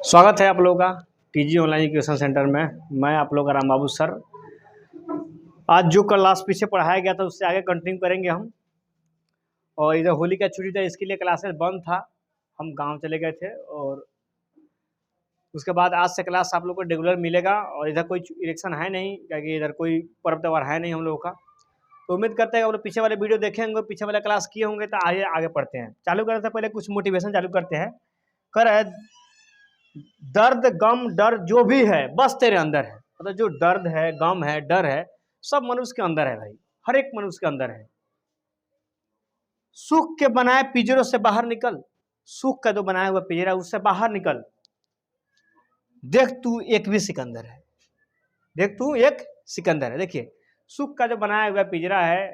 स्वागत है आप लोगों का टीजी ऑनलाइन एजुकेशन सेंटर में। मैं आप लोग का राम बाबू सर। आज जो क्लास पीछे पढ़ाया गया था उससे आगे कंटिन्यू करेंगे हम। और इधर होली का छुट्टी था, इसके लिए क्लासेस बंद था, हम गांव चले गए थे। और उसके बाद आज से क्लास आप लोग को रेगुलर मिलेगा। और इधर कोई इलेक्शन है नहीं, क्योंकि इधर कोई पर्व त्यौहार है नहीं हम लोगों का। तो उम्मीद करते हैं आप लोग पीछे वाले वीडियो देखे होंगे, पीछे वाला क्लास किए होंगे। तो आगे आगे पढ़ते हैं। चालू करने से पहले कुछ मोटिवेशन चालू करते हैं। दर्द गम डर जो भी है बस तेरे अंदर है। मतलब जो दर्द है, गम है, डर है, सब मनुष्य के अंदर है भाई, हर एक मनुष्य के अंदर है। सुख के बनाए पिंजरों से बाहर निकल, सुख का जो बनाया हुआ पिंजरा उससे बाहर निकल। देख तू एक भी सिकंदर है, देख तू एक सिकंदर है। देखिए, सुख का जो बनाया हुआ पिंजरा है,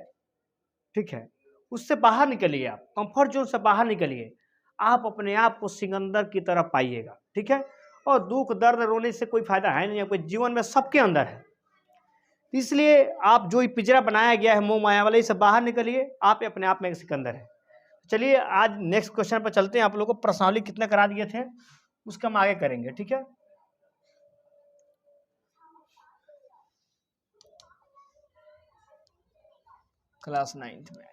ठीक है, उससे बाहर निकलिए। आप कंफर्ट जोन से बाहर निकलिए, आप अपने आप को सिकंदर की तरफ पाइएगा। ठीक है। और दुख दर्द रोने से कोई फायदा है नहीं, कोई जीवन में सबके अंदर है। इसलिए आप जो पिंजरा बनाया गया है मोह माया वाले से बाहर निकलिए, आप अपने आप में एक सिकंदर है। चलिए आज नेक्स्ट क्वेश्चन पर चलते हैं। आप लोगों को प्रश्नावली कितने करा दिए थे उसका हम आगे करेंगे। ठीक है। क्लास 9th में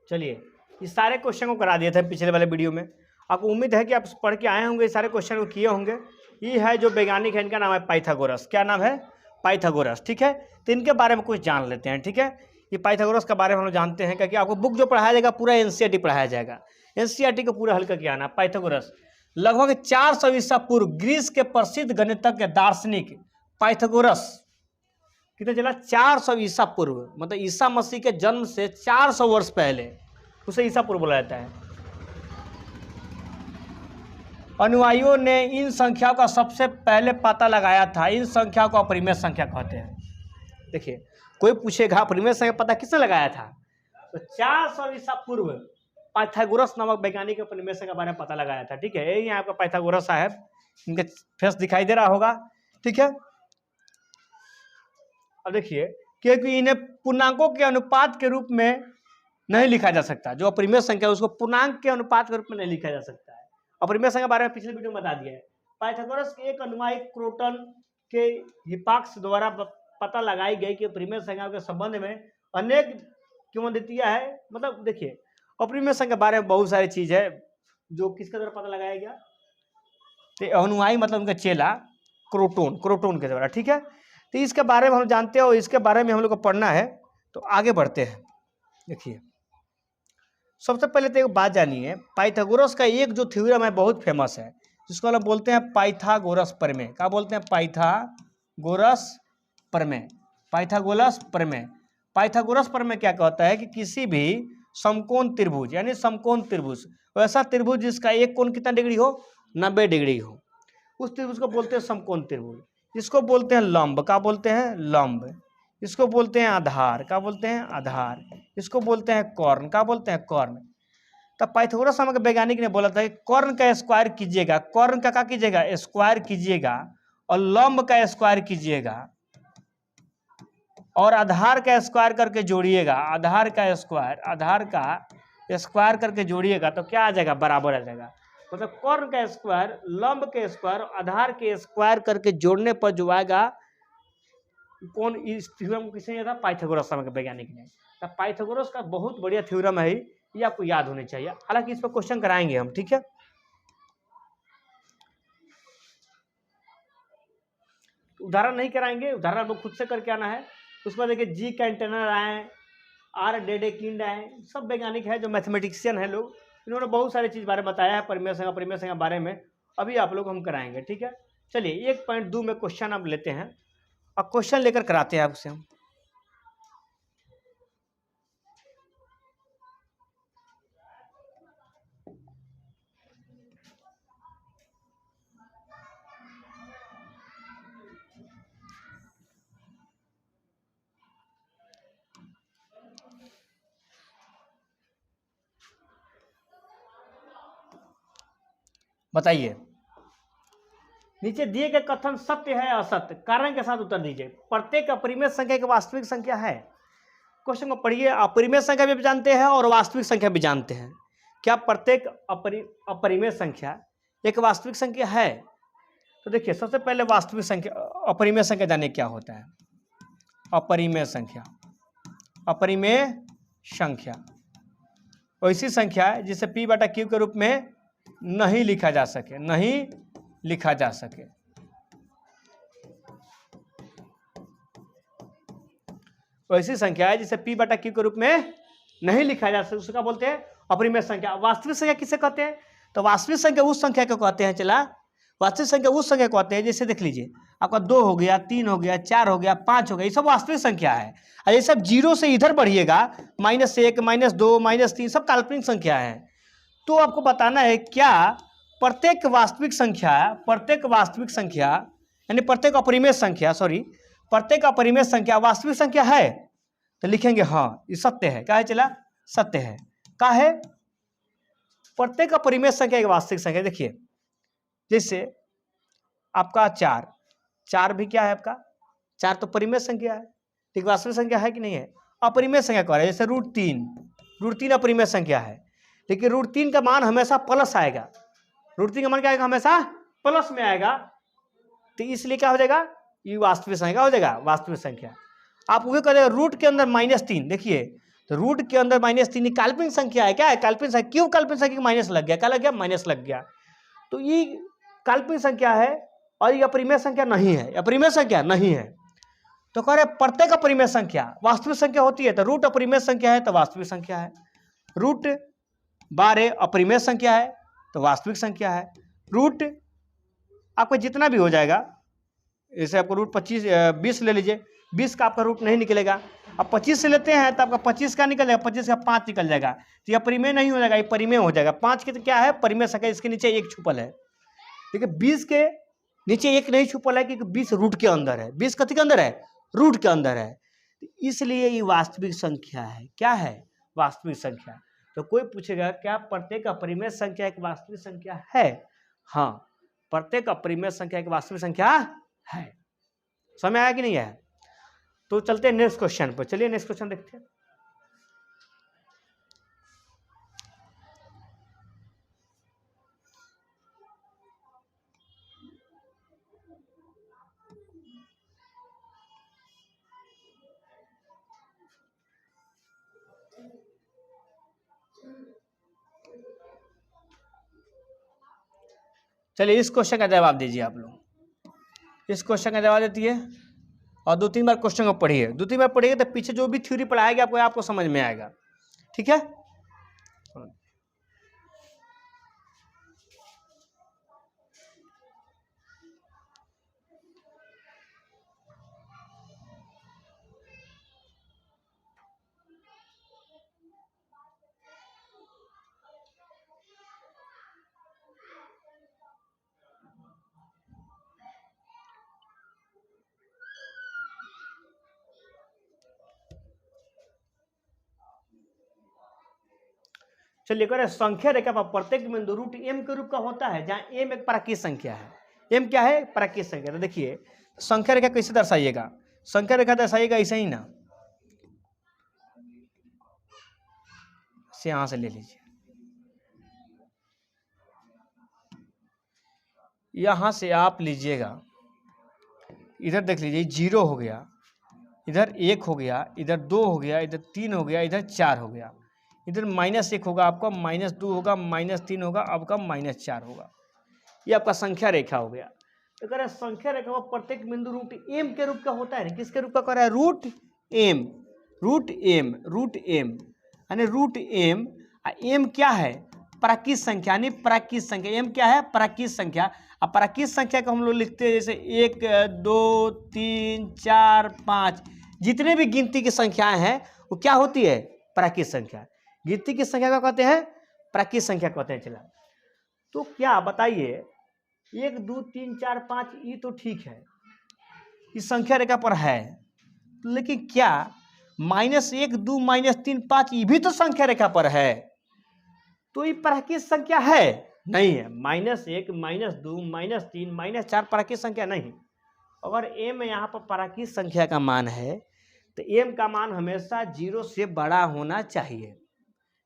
चलिए इस सारे क्वेश्चन को करा दिए थे पिछले वाले वीडियो में। आपको उम्मीद है कि आप पढ़ के आए होंगे, सारे क्वेश्चन को किए होंगे। ये है जो वैज्ञानिक है, इनका नाम है पाइथागोरस। क्या नाम है? पाइथागोरस। ठीक है। तो इनके बारे में कुछ जान लेते हैं। ठीक है। ये पाइथागोरस के बारे में हम लोग जानते हैं, क्योंकि आपको बुक जो पढ़ाया जाएगा पूरा एनसीईआरटी पढ़ाया जाएगा। एनसीईआरटी को पूरा हल्का किया आना। पाइथागोरस लगभग 400 ईसा पूर्व ग्रीस के प्रसिद्ध गणितज्ञ दार्शनिक पाइथागोरस कितने चला 400 ईसा पूर्व, मतलब ईसा मसीह के जन्म से 400 वर्ष पहले उसे ईसा पूर्व बोला जाता है। अनुयायियों ने इन संख्याओं का सबसे पहले पता लगाया था। इन संख्याओं को अपरिमेय संख्या कहते हैं। देखिए, कोई पूछेगा अपरिमेय संख्या पता किसने लगाया था, तो 400 ईसा पूर्व पाइथागोरस नामक वैज्ञानिक अपरिमेय संख्या के बारे में पता लगाया था। ठीक है। यही यहाँ आपका पाइथागोरस साहब, इनके फेस दिखाई दे रहा होगा। ठीक है। अब देखिए, क्योंकि इन्हें पूर्णांकों के अनुपात के रूप में नहीं लिखा जा सकता। जो अपरिमेय संख्या है उसको पूर्णांक के अनुपात के रूप में नहीं लिखा जा सकता है। अपरिमेय संख्या के बारे में पिछले वीडियो में बता दिया है। पाइथागोरस के एक अनुयायी क्रोटन के हिपाक्स द्वारा पता लगाई गई कि अपरिमेय संख्याओं के संबंध में अनेक किंवदंतियां है। मतलब देखिए, अपरिमेय संख्या के बारे में बहुत सारी चीज है जो किसके द्वारा पता लगाया गया, तो अनुयायी मतलब उनका चेला क्रोटोन के द्वारा। ठीक है। तो इसके बारे में हम जानते हैं और इसके बारे में हम लोग को पढ़ना है। तो आगे बढ़ते हैं। देखिए, सबसे पहले तो एक बात जानिए, पाइथागोरस का एक जो थ्योरम है बहुत फेमस है, जिसको हम बोलते हैं पाइथागोरस प्रमेय। क्या बोलते हैं? पाइथागोरस प्रमेय। पाइथागोरस प्रमेय। पाइथागोरस प्रमेय क्या कहता है कि किसी भी समकोण त्रिभुज, यानी समकोण त्रिभुज, वैसा त्रिभुज जिसका एक कोण कितना डिग्री हो, 90 डिग्री हो, उस त्रिभुज को बोलते हैं समकोण त्रिभुज। इसको बोलते हैं लंब। क्या बोलते हैं? लंब। इसको बोलते हैं आधार। क्या बोलते हैं? आधार। इसको बोलते हैं कर्ण। क्या बोलते हैं? कर्ण। तब पाइथागोरस नामक वैज्ञानिक ने बोला था कि कर्ण का स्क्वायर कीजिएगा, कर्ण का क्या कीजिएगा? स्क्वायर कीजिएगा, और लंब का स्क्वायर कीजिएगा, और आधार का स्क्वायर करके जोड़िएगा। आधार का स्क्वायर करके जोड़िएगा तो क्या आ जाएगा? बराबर आ जाएगा। मतलब कर्ण का स्क्वायर, लंब के स्क्वायर, आधार के स्क्वायर करके जोड़ने पर जो आएगा, कौन इस थ्योरम किसने दिया था? पाइथागोरस नामक वैज्ञानिक ने। तो पाइथागोरस का बहुत बढ़िया थ्योरम है, ये आपको याद होने चाहिए। हालांकि इस पर क्वेश्चन कराएंगे हम। ठीक है। उदाहरण नहीं कराएंगे, उदाहरण आपको खुद से करके आना है। उसमें देखिए, जी कैंटेनर आए, आर डेडेकिंड आए, सब वैज्ञानिक है जो मैथमेटिशियन है लोग। इन्होंने बहुत सारी चीज बारे में बताया है परिमेय संख्या बारे में। अभी आप लोग हम कराएंगे। ठीक है। चलिए 1.2 में क्वेश्चन आप लेते हैं और क्वेश्चन लेकर कराते हैं आपसे हम। बताइए, नीचे दिए गए कथन सत्य है असत्य, कारण के साथ उत्तर दीजिए। प्रत्येक अपरिमेय संख्या एक वास्तविक संख्या है। क्वेश्चन को पढ़िए, अपरिमेय संख्या भी जानते हैं और वास्तविक संख्या भी जानते हैं। क्या प्रत्येक अपरिमेय संख्या एक वास्तविक संख्या है? तो देखिए, सबसे पहले वास्तविक संख्या, अपरिमेय संख्या जाने क्या होता है। अपरिमेय संख्या, अपरिमेय संख्या वैसी संख्या है जिसे p बटा q के रूप में नहीं लिखा जा सके, नहीं लिखा जा सके। वैसी संख्या है जिसे p बटा q के रूप में नहीं लिखा जा सकता, उसका बोलते हैं अपरिमेय संख्या। वास्तविक संख्या किसे कहते हैं? तो वास्तविक संख्या उस संख्या को कहते हैं, चला, वास्तविक संख्या उस संख्या को कहते हैं, जैसे देख लीजिए आपका 2 हो गया, 3 हो गया, 4 हो गया, 5 हो गया, ये सब वास्तविक संख्या है। और ये सब जीरो से इधर बढ़िएगा, -1, -2, -3 सब काल्पनिक संख्या है। तो आपको बताना है क्या प्रत्येक वास्तविक संख्या यानी प्रत्येक अपरिमेय संख्या, प्रत्येक अपरिमेय संख्या वास्तविक संख्या है? तो लिखेंगे हाँ, ये सत्य है। क्या है चला? सत्य है। क्या है? प्रत्येक अपरिमेय संख्या एक वास्तविक संख्या। देखिए, जैसे आपका 4 भी क्या है? आपका 4 तो परिमेय संख्या है, ठीक, वास्तविक संख्या है कि नहीं है? अपरिमेय संख्या कह रहे हैं। जैसे √3 अपरिमेय संख्या है, लेकिन √3 का मान हमेशा प्लस आएगा। √3 का मान क्या आएगा? हमेशा प्लस में आएगा। तो इसलिए क्या हो जाएगा? ये वास्तविक संख्या हो जाएगा, वास्तविक संख्या। आप वही कह देगा रूट के अंदर -3, देखिए तो रूट के अंदर -3 काल्पनिक संख्या है। क्या है? काल्पनिक संख्या। क्यों काल्पनिक संख्या माइनस लग गया? क्या लग गया? माइनस लग गया। तो ये काल्पनिक संख्या है और ये अपरिमेय संख्या नहीं है, अपरिमेय संख्या नहीं है। तो कह रहे प्रत्येक अपरिमेय संख्या वास्तविक संख्या होती है। तो रूट अपरिमेय संख्या है तो वास्तविक संख्या है। √12 अपरिमेय संख्या है तो वास्तविक संख्या है। रूट आपको जितना भी हो जाएगा, जैसे आपको √25 20 ले लीजिए, 20 का आपका रूट नहीं निकलेगा। अब 25 से लेते हैं तो आपका 25 का निकल जाएगा, 25 का 5 निकल जाएगा। तो यह परिमेय नहीं हो जाएगा, ये परिमेय हो जाएगा। 5 के तो क्या है? परिमेय संख्या, इसके नीचे 1 छुपल है। देखिए 20 के नीचे 1 नहीं छुपल है क्योंकि 20 रूट के अंदर है। 20 कथी के अंदर है? रूट के अंदर है। इसलिए ये वास्तविक संख्या है। क्या है? वास्तविक संख्या। तो कोई पूछेगा क्या प्रत्येक अपरिमेय संख्या एक वास्तविक संख्या है? हाँ, प्रत्येक अपरिमेय संख्या एक वास्तविक संख्या है। समझ आया कि नहीं है? तो चलते हैं नेक्स्ट क्वेश्चन पर। चलिए नेक्स्ट क्वेश्चन देखते हैं। चलिए इस क्वेश्चन का जवाब दीजिए आप लोग। इस क्वेश्चन का जवाब देती है और 2-3 बार क्वेश्चन को पढ़िए। 2-3 बार पढ़िए तो पीछे जो भी थ्योरी पढ़ाया गया आपको समझ में आएगा। ठीक है? चलिए कह रहे संख्या रेखा पर प्रत्येक बिंदु √m के रूप का होता है, जहां m एक प्राकृत संख्या है। m क्या है? प्राकृत संख्या। तो देखिए संख्या रेखा कैसे दर्शाइएगा? संख्या रेखा दर्शाइएगा ऐसे ही ना, से यहां से ले लीजिए, यहां से आप लीजिएगा, इधर देख लीजिए 0 हो गया, इधर 1 हो गया, इधर 2 हो गया, इधर 3 हो गया, इधर 4 हो गया, इधर -1 होगा आपका, -2 होगा, -3 होगा, आपका -4 होगा। ये आपका संख्या रेखा हो गया। तो कह रहे हैं संख्या रेखा में प्रत्येक बिंदु √m के रूप का होता है। किसके रूप का कह रहा है? √m, √m यानी √m। m क्या है? प्राकृत संख्या, यानी प्राकृत संख्या। m क्या है? प्राकृत संख्या। अब प्राकृत संख्या को हम लोग लिखते हैं जैसे 1, 2, 3, 4, 5, जितने भी गिनती की संख्याएं हैं वो क्या होती है? प्राकृत संख्या। गिनती की संख्या को कहते हैं प्राकृत संख्या कहते हैं। चला, तो क्या बताइए 1, 2, 3, 4, 5 ये तो ठीक है, इस संख्या रेखा पर है, लेकिन क्या -1, 2, -3, 5 ये भी तो संख्या रेखा पर है, तो ये प्राकृत संख्या है? नहीं है। -1, -2, -3, -4 प्राकृत संख्या नहीं। अगर m यहाँ पर प्राकृत संख्या का मान है तो m का मान हमेशा 0 से बड़ा होना चाहिए,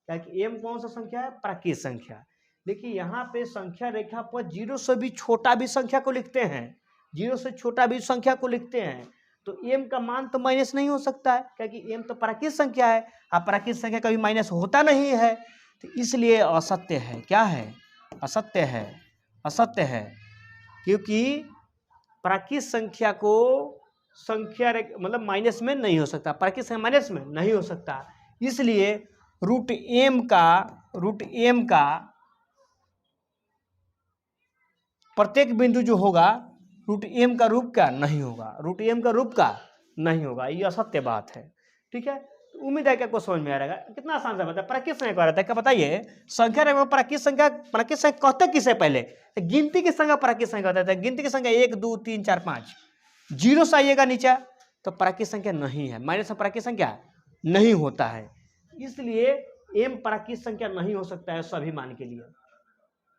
क्योंकि m कौन सा संख्या है? प्राकृत संख्या। देखिए यहाँ पे संख्या रेखा पर 0 से भी छोटा भी संख्या को लिखते हैं, 0 से छोटा भी संख्या को लिखते हैं, तो m का मान तो माइनस नहीं हो सकता है, क्योंकि m तो प्राकृत संख्या है। अब प्राकृत संख्या कभी माइनस होता नहीं है, तो इसलिए असत्य है। क्या है? असत्य है। असत्य है, क्योंकि प्राकृत संख्या को संख्या मतलब माइनस में नहीं हो सकता, प्राकृत संख्या माइनस में नहीं हो सकता। इसलिए रूट एम का प्रत्येक बिंदु जो होगा रूट एम का रूप का नहीं होगा, रूट एम का रूप का नहीं होगा। ये असत्य बात है। ठीक है, तो उम्मीद है कि आपको समझ में आ रहेगा। कितना आसान सा बता, प्राकृत संख्या क्या रहता है? क्या बताइए? संख्या रेखा में प्राकृत संख्या कहते किसे? पहले गिनती की संख्या प्राकृत संख्या होता है। गिनती की संख्या 1 2 3 4 5, 0 से आइएगा नीचे तो प्राकृत संख्या नहीं है, माइनस में प्राकृत संख्या नहीं होता है। इसलिए एम प्राकृत संख्या नहीं हो सकता है सभी मान के लिए,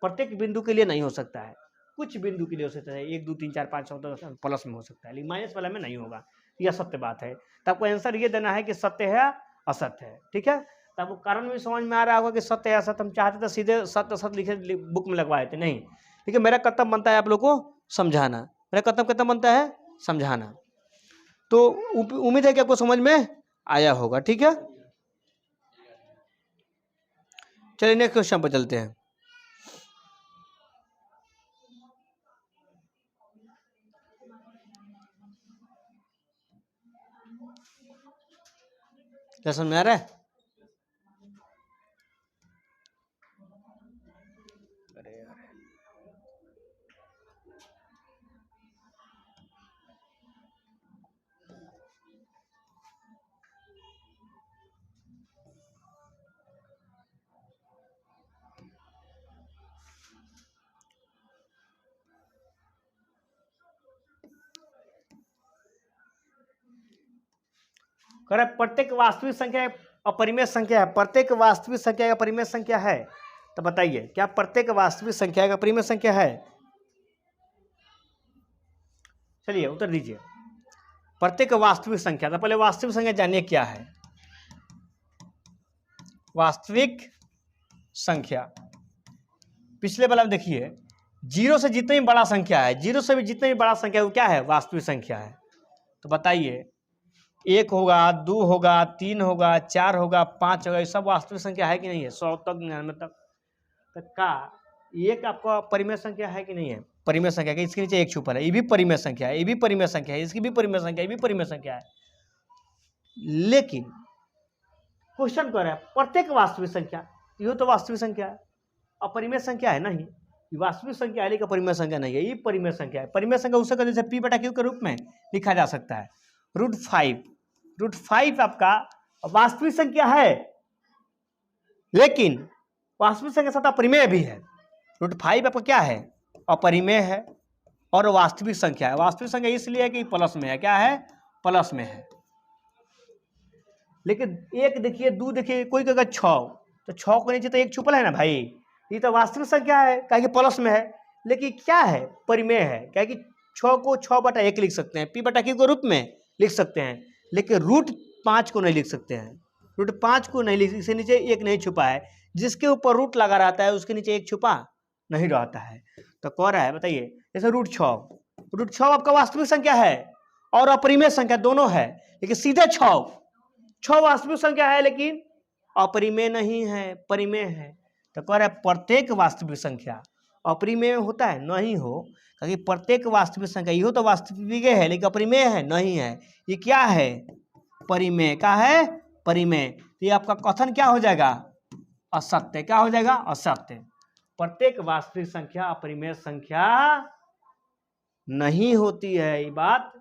प्रत्येक बिंदु के लिए नहीं हो सकता है। कुछ बिंदु के लिए हो सकता है, 1 2 3 4 5 6 प्लस में हो सकता है, लेकिन माइनस वाला में नहीं होगा। यह सत्य बात है। तो आपको आंसर ये देना है कि सत्य है असत्य है। ठीक है, तो आपको कारण भी समझ में आ रहा होगा कि सत्य है असत्य। हम चाहते तो सीधे सत्य असत्य लिखे बुक में लगवाए थे, नहीं। लेकिन मेरा कर्तव्य बनता है आप लोग को समझाना, मेरा कर्तव्य कितना बनता है? समझाना। तो उम्मीद है कि आपको समझ में आया होगा। ठीक है, चलिए नेक्स्ट क्वेश्चन पर चलते हैं। क्या समझ में आ रहा है? प्रत्येक वास्तविक संख्या अपरिमेय संख्या है। प्रत्येक वास्तविक संख्या एक अपरिमेय संख्या है। तो बताइए, क्या प्रत्येक वास्तविक संख्या एक अपरिमेय संख्या है? चलिए उत्तर दीजिए। प्रत्येक वास्तविक संख्या, तो पहले वास्तविक संख्या जानिए क्या है। वास्तविक संख्या पिछले वाला में देखिए, 0 से जितनी भी बड़ा संख्या है, 0 से भी जितनी भी बड़ा संख्या है वो क्या है? वास्तविक संख्या है। तो बताइए, 1 होगा, 2 होगा, 3 होगा, 4 होगा, 5 होगा, ये सब वास्तविक संख्या है कि नहीं है? 100 तक 99 तक का एक आपका परिमेय संख्या है कि नहीं है? परिमेय संख्या के इसके नीचे एक छुपा है, ये भी परिमेय संख्या है, ये भी परिमेय संख्या है, इसकी भी परिमेय संख्या, ये भी परिमेय संख्या है। लेकिन क्वेश्चन कर रहा है प्रत्येक वास्तविक संख्या, ये तो वास्तविक संख्या है, अपरिमेय संख्या है नहीं। वास्तविक संख्या है लेकिन परिमेय संख्या नहीं है, ये परिमेय संख्या है। परिमेय संख्या उसे जैसे पी बटा क्यू के रूप में लिखा जा सकता है। √5 आपका वास्तविक संख्या है, लेकिन वास्तविक संख्या के साथ अपरिमेय भी है। √5 आपका क्या है? अपरिमेय है और वास्तविक संख्या है। वास्तविक संख्या इसलिए है कि प्लस में है। क्या है? प्लस में है। लेकिन एक देखिए, 2 देखिए, कोई कहेगा 6, तो 6 को नीचे तो एक छुपल है ना भाई, ये तो वास्तविक संख्या है, क्या कि प्लस में है। लेकिन क्या है? परिमेय है, क्या कि 6 को 6/1 लिख सकते हैं, पी बटा क्यू के रूप में लिख सकते हैं, लेकिन √5 को नहीं लिख सकते हैं। √5 को नहीं लिख, इसके नीचे एक नहीं छुपा है। जिसके ऊपर रूट लगा रहता है उसके नीचे एक छुपा नहीं रहता है। तो कह रहा है, बताइए, जैसे √6 आपका वास्तविक संख्या है और अपरिमेय संख्या दोनों है, लेकिन सीधे 6 वास्तविक संख्या है लेकिन अपरिमेय नहीं है, परिमेय है। तो कह रहा है प्रत्येक वास्तविक संख्या अपरिमेय होता है? नहीं हो, क्योंकि प्रत्येक वास्तविक संख्या यो तो वास्तविक है लेकिन अपरिमेय है नहीं है। ये क्या है? परिमेय। क्या है? परिमेय। तो ये आपका कथन क्या हो जाएगा? असत्य। क्या हो जाएगा? असत्य। प्रत्येक वास्तविक संख्या अपरिमेय संख्या नहीं होती है। ये बात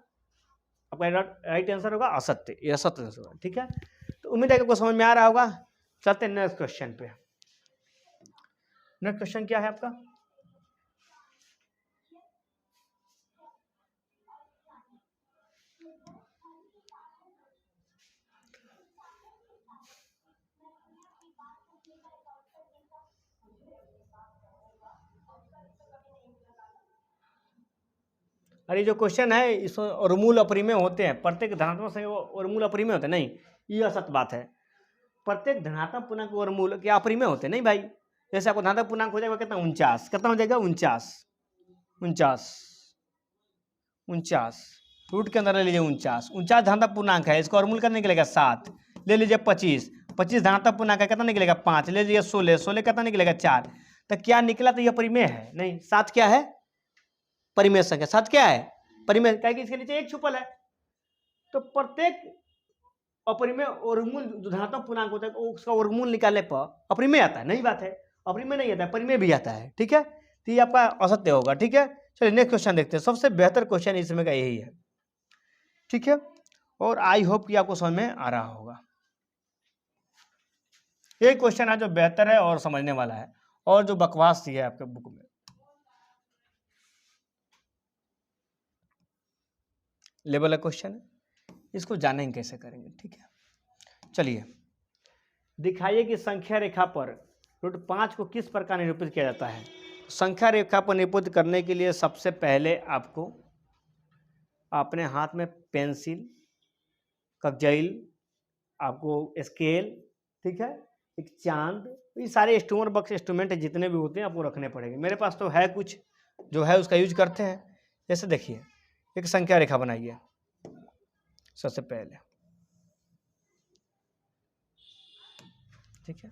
आपका राइट आंसर होगा असत्य, ये असत्य आंसर होगा। ठीक है, तो उम्मीद है कि आपको समझ में आ रहा होगा। चलते हैं नेक्स्ट क्वेश्चन पे। नेक्स्ट क्वेश्चन क्या है आपका? अरे जो क्वेश्चन है इसमें वर्गमूल अपरिमेय होते हैं, प्रत्येक धनात्मक संख्या वर्गमूल अपरिमेय होते हैं, नहीं ये असत बात है। प्रत्येक धनात्मक पूर्णांक वर्गमूल क्या अपरिमेय होते हैं? नहीं भाई। जैसे आपको धनात्मक पूर्णांक हो जाएगा कितना 49, कितना हो जाएगा 49, 49 49 रूट के अंदर ले लीजिए 49, 49 धनात्मक पूर्णांक है, इसका वर्गमूल कितना निकलेगा 7, ले लीजिए 25, 25 धनात्मक पूर्णांक है, कितना निकलेगा 5, ले लीजिए 16, 16 कितना निकलेगा 4, तो क्या निकला? तो यह परिमेय है। नहीं 7 क्या है? परिमेय संख्या। 7 क्या है? परिमेय, क्या कि इसके नीचे एक छुपल है। तो प्रत्येक अपरिमेय वर्गमूल जो धनात्मक पूर्णांक होता है उसका वर्गमूल निकालने पर अपरिमेय आता है, नहीं बात है, अपरिमेय नहीं आता है, परिमेय भी आता है। ठीक है, तो ये आपका असत्य होगा। ठीक है, चलिए नेक्स्ट क्वेश्चन देखते हैं। सबसे बेहतर क्वेश्चन इसमें का यही है। ठीक है, और आई होप कि आपको समझ में आ रहा होगा। ये क्वेश्चन है जो बेहतर है और समझने वाला है, और जो बकवास सी है आपके बुक में। लेवल का क्वेश्चन है, इसको जानेंगे कैसे करेंगे। ठीक है, चलिए दिखाइए कि संख्या रेखा पर √5 को किस प्रकार निरूपित किया जाता है। संख्या रेखा पर निरूपित करने के लिए सबसे पहले आपको अपने हाथ में पेंसिल, कगजैल, आपको स्केल, ठीक है, एक चांद, ये सारे इंस्ट्रूमेंट बॉक्स इंस्ट्रूमेंट जितने भी होते हैं आपको रखने पड़ेंगे। मेरे पास तो है कुछ जो है उसका यूज करते हैं। जैसे देखिए एक संख्या रेखा बनाइए सबसे पहले। ठीक है,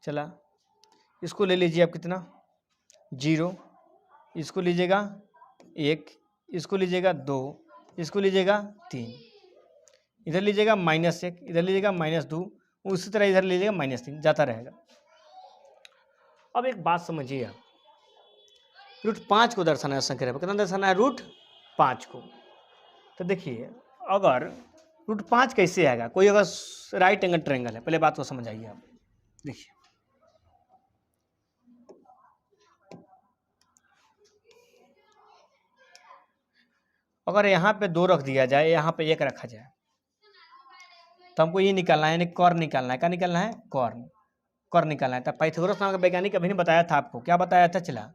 चला, इसको ले लीजिए आप कितना 0, इसको लीजिएगा 1, इसको लीजिएगा 2, इसको लीजिएगा 3, इधर लीजिएगा -1, इधर लीजिएगा -2, उसी तरह इधर लीजिएगा -3, जाता रहेगा। अब एक बात समझिए आप, √5 को दर्शाना है संख्या रेखा, कितना दर्शाना है √5 को। तो देखिए अगर √5 कैसे आएगा, कोई अगर राइट एंगल ट्रायंगल है, पहले बात को समझ आइए आप। देखिए अगर यहाँ पे 2 रख दिया जाए, यहाँ पे 1 रखा जाए, तो हमको ये निकालना है, यानी कॉर्न निकालना है। क्या निकालना है? कॉर्न निकालना है। तो पाइथागोरस नाम का वैज्ञानिक अभी ने बताया था आपको, क्या बताया था? चला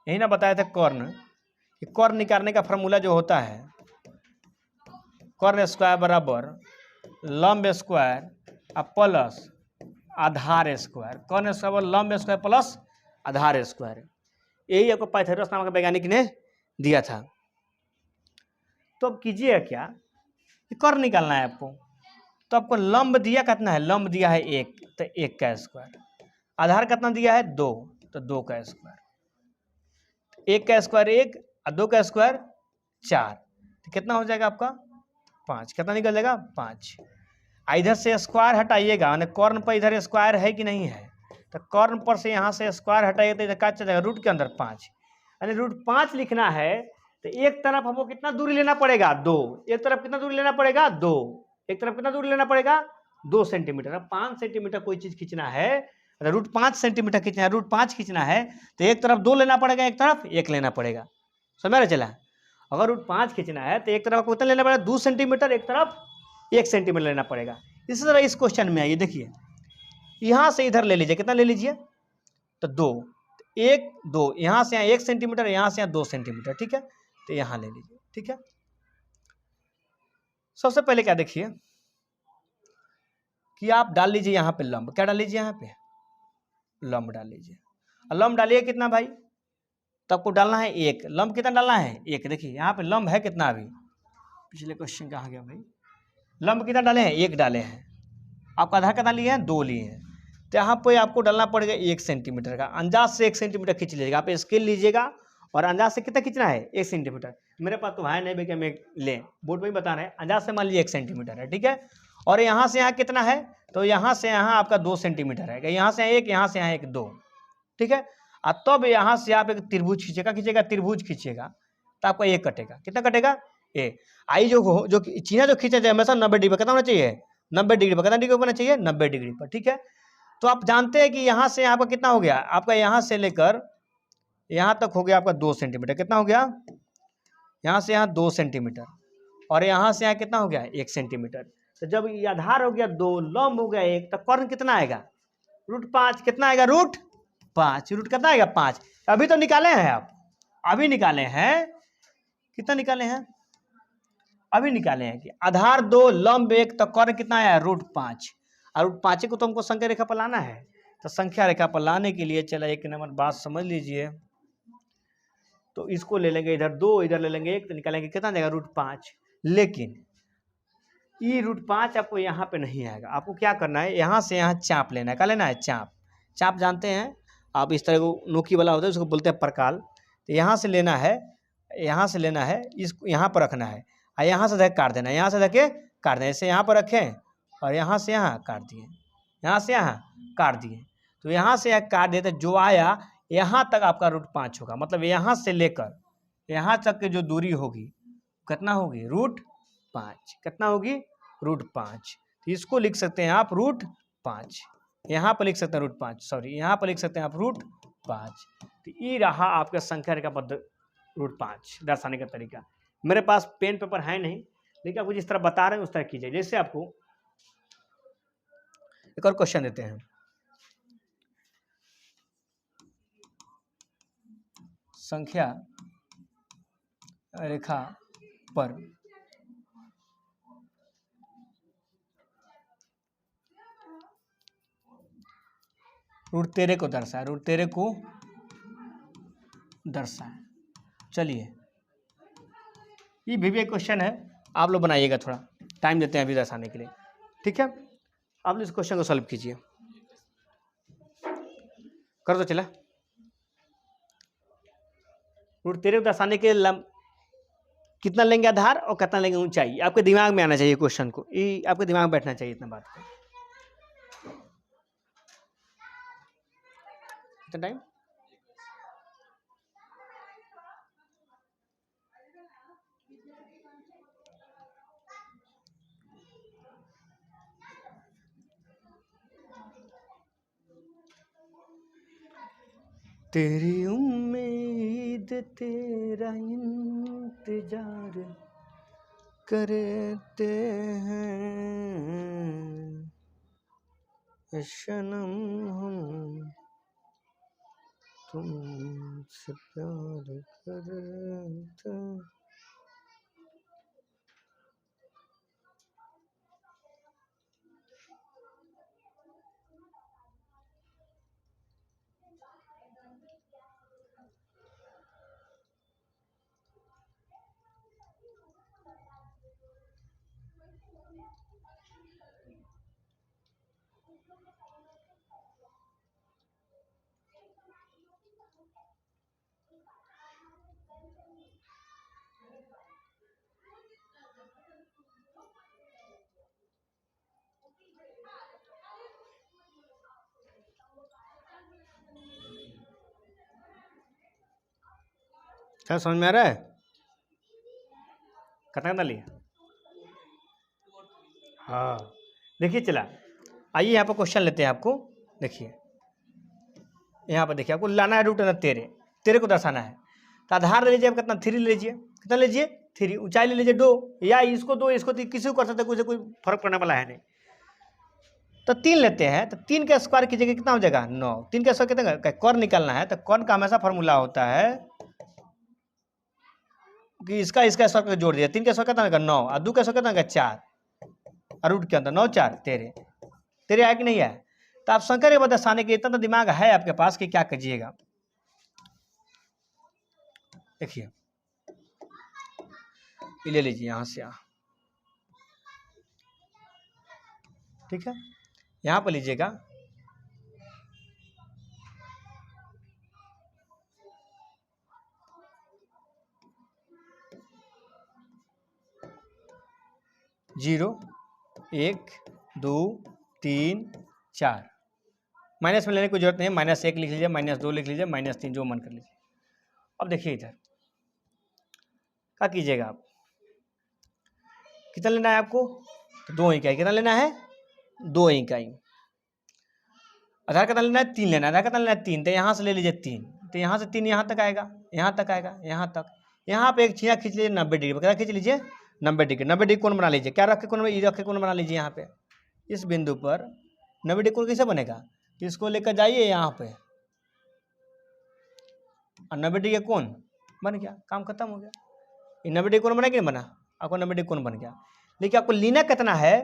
यही ना बताया था कॉर्न। कॉर्न निकालने का फॉर्मूला जो होता है, कॉर्न स्क्वायर बराबर लंब स्क्वायर प्लस आधार स्क्वायर, कॉर्न स्क्वायर लंब स्क्वायर प्लस आधार स्क्वायर, यही आपको पाइथागोरस नाम का वैज्ञानिक ने दिया था। तो अब कीजिएगा क्या, कॉर्न निकालना है आपको। तो आपको लंब दिया कितना है? लंब दिया है 1, तो 1 का स्क्वायर। आधार कितना दिया है? 2, तो 2 का स्क्वायर। 1 का स्क्वायर 1 और 2 का स्क्वायर 4, तो कितना हो जाएगा आपका 5। कितना निकल जाएगा? 5। इधर से स्क्वायर हटाइएगा, यानी कॉर्न पर इधर स्क्वायर है कि नहीं है, तो कॉर्न पर से यहाँ से स्क्वायर हटाइए तो इधर क्या चल जाएगा? रूट के अंदर 5, यानी √5 लिखना है तो एक तरफ हमको कितना दूरी लेना पड़ेगा? 2। एक तरफ कितना दूरी लेना पड़ेगा? 2। एक तरफ कितना दूरी लेना पड़ेगा? 2 सेंटीमीटर। 5 सेंटीमीटर कोई चीज खींचना है, √5 सेंटीमीटर खींचना है, √5 खींचना है तो एक तरफ 2 लेना पड़ेगा, एक तरफ 1 लेना पड़ेगा। समझ में चला? अगर √5 खींचना है तो एक तरफ कितना लेना पड़ेगा? 2 सेंटीमीटर, एक तरफ 1 सेंटीमीटर लेना पड़ेगा। इसी तरह इस क्वेश्चन में आइए, देखिए यहां से इधर ले लीजिए, कितना ले लीजिए? तो 2, 1 2, यहां से यहाँ 1 सेंटीमीटर, यहां से यहाँ 2 सेंटीमीटर। ठीक है, तो यहां ले लीजिए। ठीक है, सबसे पहले क्या देखिए कि आप डाल लीजिए यहाँ पे लंब। क्या डाल लीजिए? यहाँ पे लंब डाल लीजिए। लंब डालिए कितना भाई? तो आपको डालना है 1। लंब कितना डालना है? 1। देखिए यहाँ पे लंब है कितना? अभी पिछले क्वेश्चन कहाँ गया भाई? लंब कितना डाले हैं? 1 डाले हैं। आपका आधार कितना लिए हैं? 2 लिए हैं। तो यहाँ पे आपको डालना पड़ेगा 1 सेंटीमीटर का। अंदाज से 1 सेंटीमीटर खींच लीजिएगा। आप स्केल लीजिएगा और अंदाज से कितना खींचना है? 1 सेंटीमीटर। मेरे पास तो है नहीं भैया, मैं ले बोर्ड में ही बता रहे हैं। अंदाज से मान लीजिए 1 सेंटीमीटर है। ठीक है, और यहाँ से यहाँ कितना है? तो यहाँ से यहाँ आपका 2 सेंटीमीटर है। यहाँ से 1, यहाँ से यहाँ 1, 2। ठीक है, और तब यहाँ से आप एक त्रिभुज खींचेगा, त्रिभुज खींचेगा तो आपका 1 कटेगा। कितना कटेगा? ए आई जो चीना जो खींचा जाए हमेशा 90 डिग्री पर। कितना होना चाहिए? 90 डिग्री पर। कितना डिग्री होना चाहिए? 90 डिग्री पर। ठीक है, तो आप जानते हैं कि यहाँ से यहाँ पर कितना हो गया आपका? यहाँ से लेकर यहाँ तक हो गया आपका 2 सेंटीमीटर। कितना हो गया? यहाँ से यहाँ 2 सेंटीमीटर, और यहाँ से यहाँ कितना हो गया? 1 सेंटीमीटर। तो जब ये आधार हो गया 2, लंब हो गया 1, तो कॉर्न कितना आएगा? √5। कितना आएगा? 5, रूट कितना आएगा 5। अभी तो निकाले हैं आप, अभी निकाले हैं, कितना निकाले हैं, अभी निकाले हैं कि आधार 2 लंब 1 तो कर्ण कितना आया √5, और √5 को तो हमको संख्या रेखा पर लाना है। तो संख्या रेखा पर लाने के लिए चला एक नंबर बात समझ लीजिए, तो इसको ले लेंगे इधर 2, इधर ले लेंगे 1, तो निकालेंगे कितना देगा √5। लेकिन ये √5 आपको यहाँ पे नहीं आएगा, आपको क्या करना है, यहाँ से यहाँ चाप लेना है। क्या लेना है, चाप। चाप जानते हैं आप, इस तरह को नोकी वाला होता है, उसको बोलते हैं प्रकाल। तो यहाँ से लेना है, यहाँ से लेना है, इसको यहाँ पर रखना है, और यहाँ से धके काट देना है, यहाँ से धके काट देना, इसे यहाँ पर रखें और यहाँ से यहाँ काट दिए, यहाँ से यहाँ काट दिए। तो यहाँ से यहाँ काट दिए, तो जो आया यहाँ तक आपका √5 होगा। मतलब यहाँ से लेकर यहाँ तक की जो दूरी होगी कितना होगी, √5। कितना होगी, √5। तो इसको लिख सकते हैं आप √5, यहाँ पर लिख सकते हैं √5, सॉरी यहाँ पर लिख सकते हैं आप √5। तो ये रहा आपका संख्या रेखा पर √5 दर्शाने का तरीका। मेरे पास पेन पेपर है नहीं, लेकिन आपको जिस तरह बता रहे हैं उस तरह कीजिए। जैसे आपको एक और क्वेश्चन देते हैं, संख्या रेखा पर √13 को दर्शाए, √13 को दर्शाए। चलिए ये भी एक क्वेश्चन है, आप लोग बनाइएगा, थोड़ा टाइम देते हैं अभी दर्शाने के लिए, ठीक है। आप लोग इस क्वेश्चन को सॉल्व कीजिए, कर दो चला। √13 को दर्शाने के कितना लेंगे आधार और कितना लेंगे ऊंचाई, आपके दिमाग में आना चाहिए क्वेश्चन को, ये आपके दिमाग में बैठना चाहिए इतना बात को। कितना टाइम, तेरी उम्मीद तेरा इंतजार करते हैं सनम हम तुमसे प्यार करते। क्या समझ में आ रहा है, कितना कितना लिया, हाँ। देखिए चला, आइए यहाँ पर क्वेश्चन लेते हैं आपको। देखिए यहाँ पर देखिए, आपको लाना है √13 को दर्शाना है। तो आधार ले लीजिए आप, कितना 3 ले लीजिए, कितना लीजिए 3, ऊंचाई ले लीजिए 2, या इसको 2 इसको 3, किसी को कर सकते, कोई फर्क पड़ने वाला है नहीं। तो 3 लेते हैं, तो 3 का स्क्वायर कीजिएगा कितना हो जाएगा 9। 3 का स्क्वायर कितना, कर्ण निकालना है, तो कर्ण का हमेशा फॉर्मूला होता है कि इसका स्क्वायर करके जोड़ दिया। 3 का स्क्वायर कितना होगा 9, और 2 का स्क्वायर कितना होगा 4, और रूट के अंदर 9 4 13 आया कि नहीं आया। तो आप संख्या रेखा दर्शाने के इतना तो दिमाग है आपके पास कि क्या कीजिएगा। देखिए ले लीजिए यहाँ से यहाँ, ठीक है, यहाँ पर लीजिएगा, जीरो 1 2 3 4, माइनस में लेने की जरूरत नहीं है, -1 लिख लीजिए, -2 लिख लीजिए, -3 जो मन कर लीजिए। अब देखिए इधर क्या कीजिएगा आप, कितना लेना है आपको, तो 2 इकाई, कितना लेना है 2 इकाई। आधार कितना लेना है 3 लेना है, आधार कितना लेना है 3, तो यहाँ से ले लीजिए 3, तो यहाँ से 3 यहाँ तक आएगा, यहाँ तक आएगा, यहाँ तक। यहाँ पे एक छीना खींच लीजिए 90 डिग्री, क्या खींच लीजिए 90 डिग्री, 90 डिग्री कोण बना लीजिए। क्या रख के कोण, रख के कोण बना लीजिए। यहाँ पे इस बिंदु पर 90 डिग्री कोण कैसे बनेगा, इसको लेकर जाइए यहाँ पे, और 90 डिग्री का कोण बन गया, काम खत्म हो गया। ये 90 डिग्री कोण बना कि नहीं बना, आपको 90 डिग्री कोण बन गया। लेकिन आपको लेना कितना है,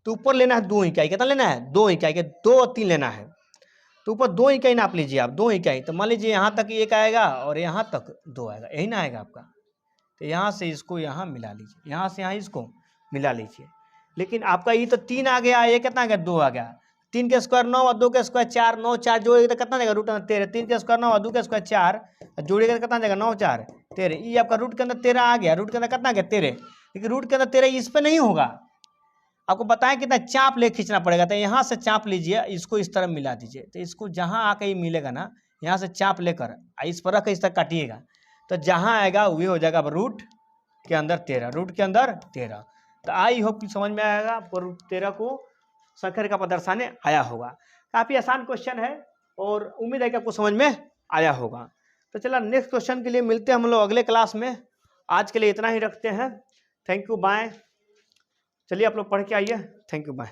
तो ऊपर लेना है 2 इकाई, कितना लेना है 2 इकाई के 2 और 3 लेना है, तो ऊपर 2 इकाई नाप लीजिए आप, 2 इकाई। तो मान लीजिए यहाँ तक 1 आएगा और यहाँ तक 2 आएगा, यही ना आएगा आपका। तो यहाँ से इसको यहाँ मिला लीजिए, यहाँ से यहाँ इसको मिला लीजिए। लेकिन आपका ये तो 3 आ गया, ये कितना आ गया 2 आ गया। 3 के स्क्वायर 9 और 2 के स्क्वायर 4, 9 4 जोड़ेगा तो कितना देगा रूट अंदर 13। 3 के स्क्वायर 9 और 2 के स्क्वायर 4 जोड़ेगा तो कितना देगा 9 4 13। ये आपका रूट के अंदर 13 आ गया, रूट के अंदर कितना आ गया 13। लेकिन रूट के अंदर 13 इस पे नहीं होगा, आपको बताएं कितना चाप ले खींचना पड़ेगा। तो यहाँ से चाप लीजिए, इसको इस तरह मिला दीजिए, तो इसको जहाँ आके ये मिलेगा ना, यहाँ से चाप लेकर इस पर रख इस तरह काटिएगा, तो जहाँ आएगा वही हो जाएगा रूट के अंदर 13, रूट के अंदर 13। तो आई होप कि समझ में आएगा, आपको रूट 13 को संख्या रेखा पर दर्शाने आया होगा। काफ़ी आसान क्वेश्चन है और उम्मीद है कि आपको समझ में आया होगा। तो चला नेक्स्ट क्वेश्चन के लिए मिलते हैं हम लोग अगले क्लास में। आज के लिए इतना ही रखते हैं। Thank you, bye. चलिए आप लोग पढ़ के आइए। Thank you, bye.